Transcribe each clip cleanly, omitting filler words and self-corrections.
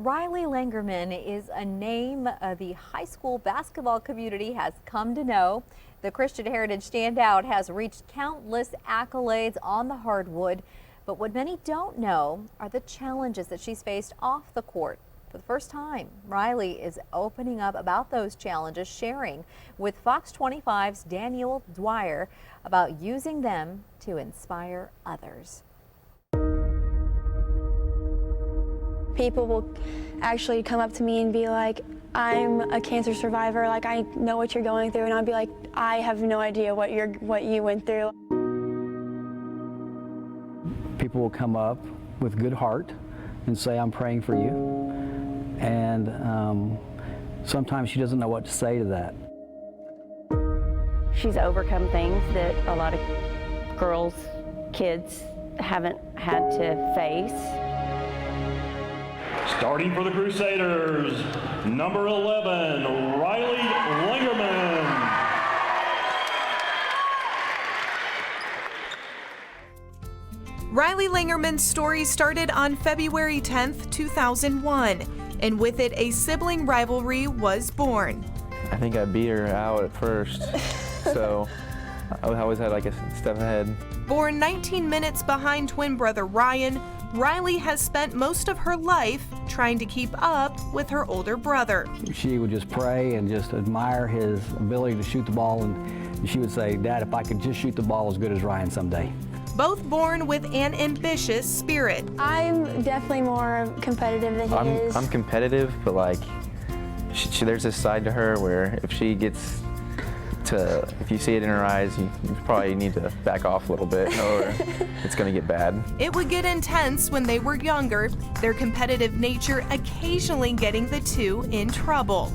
Rylee Langerman is a name the high school basketball community has come to know. The Christian Heritage standout has reached countless accolades on the hardwood, but what many don't know are the challenges that she's faced off the court. For the first time, Rylee is opening up about those challenges, sharing with Fox 25's Daniel Dwyer about using them to inspire others. People will actually come up to me and be like, I'm a cancer survivor, like I know what you're going through, and I'll be like, I have no idea what you went through. People will come up with good heart and say, I'm praying for you. And sometimes she doesn't know what to say to that. She's overcome things that a lot of girls, kids haven't had to face. Starting for the Crusaders, number 11, Rylee Langerman. Rylee Langerman's story started on February 10th, 2001, and with it a sibling rivalry was born. I think I beat her out at first, so I always had like a step ahead. Born 19 minutes behind twin brother Ryan, Rylee has spent most of her life trying to keep up with her older brother. She would just pray and just admire his ability to shoot the ball, and she would say, Dad, if I could just shoot the ball as good as Ryan someday. Both born with an ambitious spirit. I'm definitely more competitive than he is. I'm competitive, but like, there's this side to her where if she gets to, if you see it in her eyes, you probably need to back off a little bit or it's gonna get bad. It would get intense when they were younger, their competitive nature occasionally getting the two in trouble.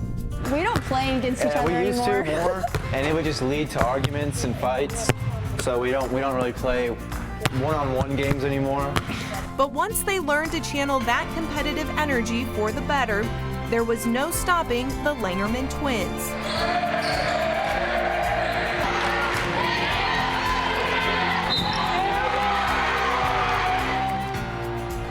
We don't play against each other anymore. We used to more, and it would just lead to arguments and fights. So we don't really play one-on-one games anymore. But once they learned to channel that competitive energy for the better, there was no stopping the Langerman twins.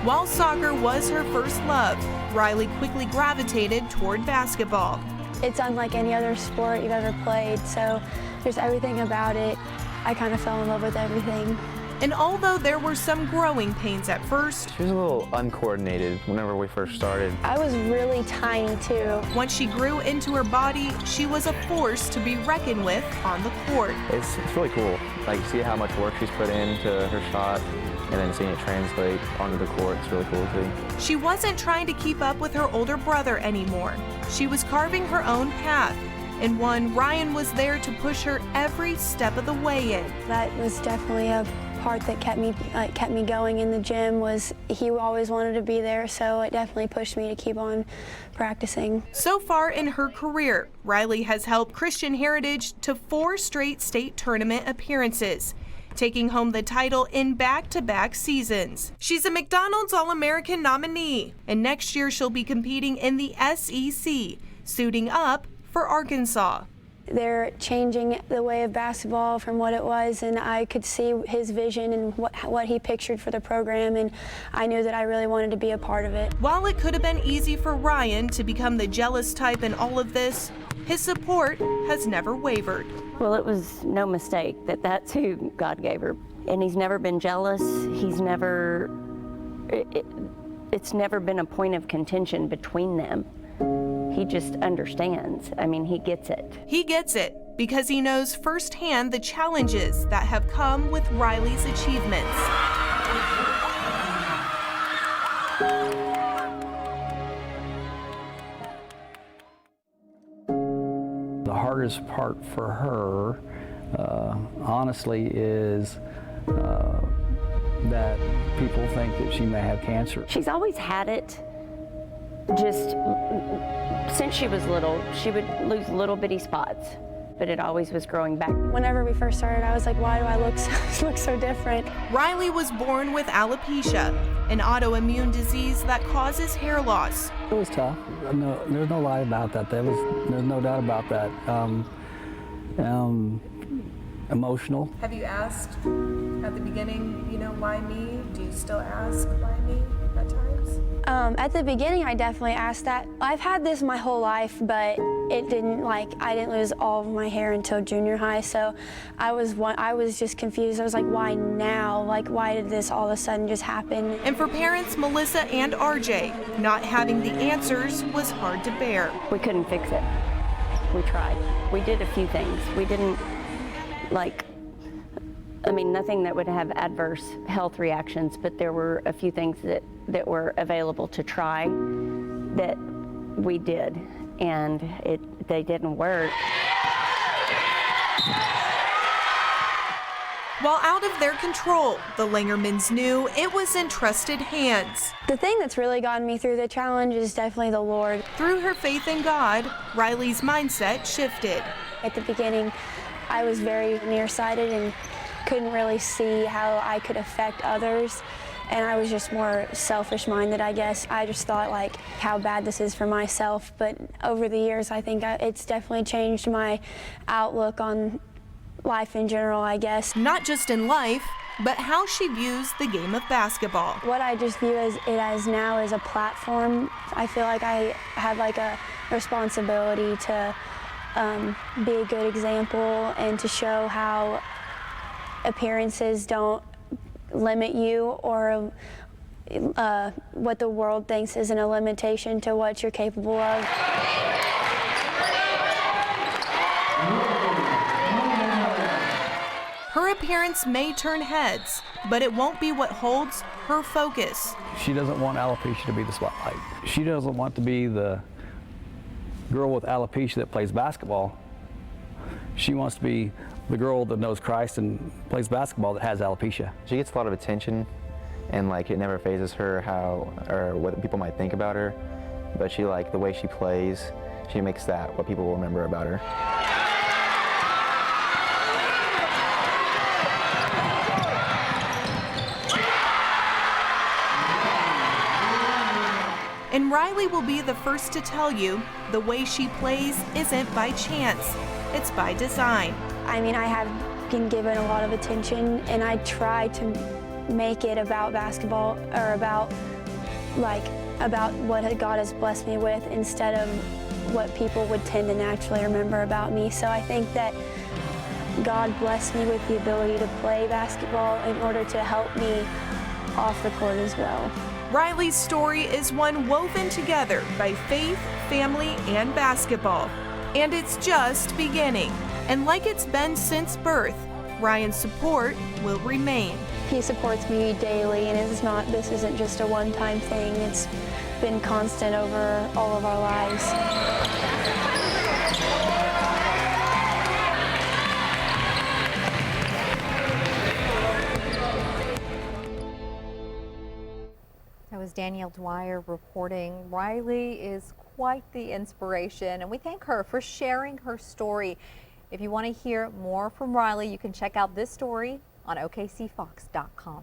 While soccer was her first love, Rylee quickly gravitated toward basketball. It's unlike any other sport you've ever played, so there's everything about it. I kind of fell in love with everything. And although there were some growing pains at first, She was a little uncoordinated whenever we first started. I was really tiny too. once she grew into her body, she was a force to be reckoned with on the court. It's really cool. Like, see how much work she's put into her shot and then seeing it translate onto the court. It's really cool too. She wasn't trying to keep up with her older brother anymore. She was carving her own path, and one Ryan was there to push her every step of the way in. That was definitely a part that kept me going in the gym. Was he always wanted to be there, so it definitely pushed me to keep on practicing. So far in her career, Rylee has helped Christian Heritage to 4 straight state tournament appearances, taking home the title in back-to-back seasons. She's a McDonald's All-American nominee, and next year she'll be competing in the SEC, suiting up for Arkansas. They're changing the way of basketball from what it was, and I could see his vision and what he pictured for the program, and I knew that I really wanted to be a part of it. While it could have been easy for Ryan to become the jealous type in all of this, his support has never wavered. Well, it was no mistake that that's who God gave her. And he's never been jealous. He's never, it's never been a point of contention between them. He just understands. I mean, he gets it. He gets it because he knows firsthand the challenges that have come with Rylee's achievements. The hardest part for her, honestly, is that people think that she may have cancer. She's always had it. Just since she was little, she would lose little bitty spots, but it always was growing back. Whenever we first started, I was like, why do I look so different? Rylee was born with alopecia, an autoimmune disease that causes hair loss. It was tough. No, there's no lie about that. There's no doubt about that. Emotional. Have you asked at the beginning, why me? Do you still ask why me at times? At the beginning, I definitely asked that. I've had this my whole life, but I didn't lose all of my hair until junior high, so I was just confused. I was like, why now? Like, why did this all of a sudden just happen? And for parents Melissa and RJ, not having the answers was hard to bear. We couldn't fix it. We tried. We did a few things. We didn't, nothing that would have adverse health reactions, but there were a few things that were available to try that we did, and they didn't work. While out of their control, the Langermans knew it was in trusted hands. The thing that's really gotten me through the challenge is definitely the Lord. Through her faith in God, Rylee's mindset shifted. At the beginning, I was very nearsighted and couldn't really see how I could affect others. And I was just more selfish-minded, I guess. I just thought, like, how bad this is for myself. But over the years, I think it's definitely changed my outlook on life in general, I guess. Not just in life, but how she views the game of basketball. What I just view it as now is a platform. I feel like I have like a responsibility to be a good example and to show how appearances don't limit you, or what the world thinks isn't a limitation to what you're capable of. Her appearance may turn heads, but it won't be what holds her focus. She doesn't want alopecia to be the spotlight. She doesn't want to be the girl with alopecia that plays basketball. She wants to be the girl that knows Christ and plays basketball that has alopecia. She gets a lot of attention, and it never phases her what people might think about her. But she the way she plays, she makes that what people will remember about her. And Rylee will be the first to tell you the way she plays isn't by chance, it's by design. I mean, I have been given a lot of attention, and I try to make it about basketball, or about what God has blessed me with, instead of what people would tend to naturally remember about me. So I think that God blessed me with the ability to play basketball in order to help me off the court as well. Rylee's story is one woven together by faith, family, and basketball. And it's just beginning. And like it's been since birth, Ryan's support will remain. He supports me daily, and this isn't just a one-time thing. It's been constant over all of our lives. That was Danielle Dwyer reporting. Rylee is quite the inspiration, and we thank her for sharing her story. If you want to hear more from Rylee, you can check out this story on OKCFox.com.